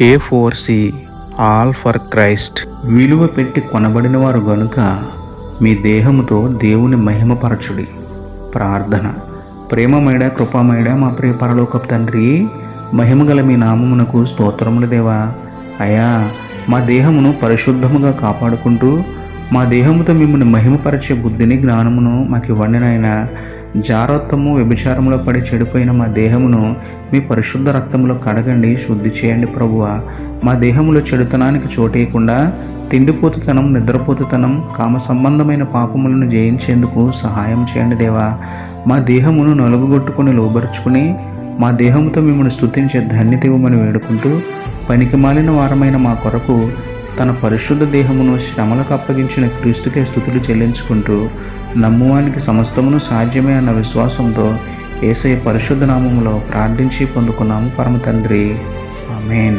A4C all for Christ. విలువ పెట్టి కొనబడిన వారు గనుక మీ దేహముతో దేవుని మహిమపరచుడి. ప్రార్థన. ప్రేమమేడ కృపామేడ మా ప్రియ పరలోకపు తండ్రి, మహిమగల మీ నామమునకు స్తోత్రములు దేవా. అయా, మా దేహమును పరిశుద్ధముగా కాపాడుకుంటూ మా దేహముతో మిమ్మల్ని మహిమపరిచే బుద్ధిని జ్ఞానమును మాకు ఇవ్వండి నాయనా. జారత్వము వ్యభిచారములో పడి చెడిపోయిన మా దేహమును మీ పరిశుద్ధ రక్తంలో కడగండి, శుద్ధి చేయండి ప్రభువా. మా దేహములో చెడుతనానికి చోటేయకుండా తిండిపోతుతనం, నిద్రపోతుతనం, కామ సంబంధమైన పాపములను జయించేందుకు సహాయం చేయండి దేవా. మా దేహమును నలుగుగొట్టుకుని లోబరుచుకుని మా దేహముతో మిమ్మల్ని స్తుతించే ధన్యత ఇవ్వమని వేడుకుంటూ, పనికి మాలిన వారమైన మా కొరకు తన పరిశుద్ధ దేహమును శ్రమలకు అప్పగించిన క్రీస్తుకే స్తుతులు చెల్లించుకుంటూ, నమ్మువానికి సమస్తమును సాధ్యమే అన్న విశ్వాసంతో యేసయ్య పరిశుద్ధ నామములో ప్రార్థించి పొందుకున్నాము పరమ తండ్రి. ఆమేన్.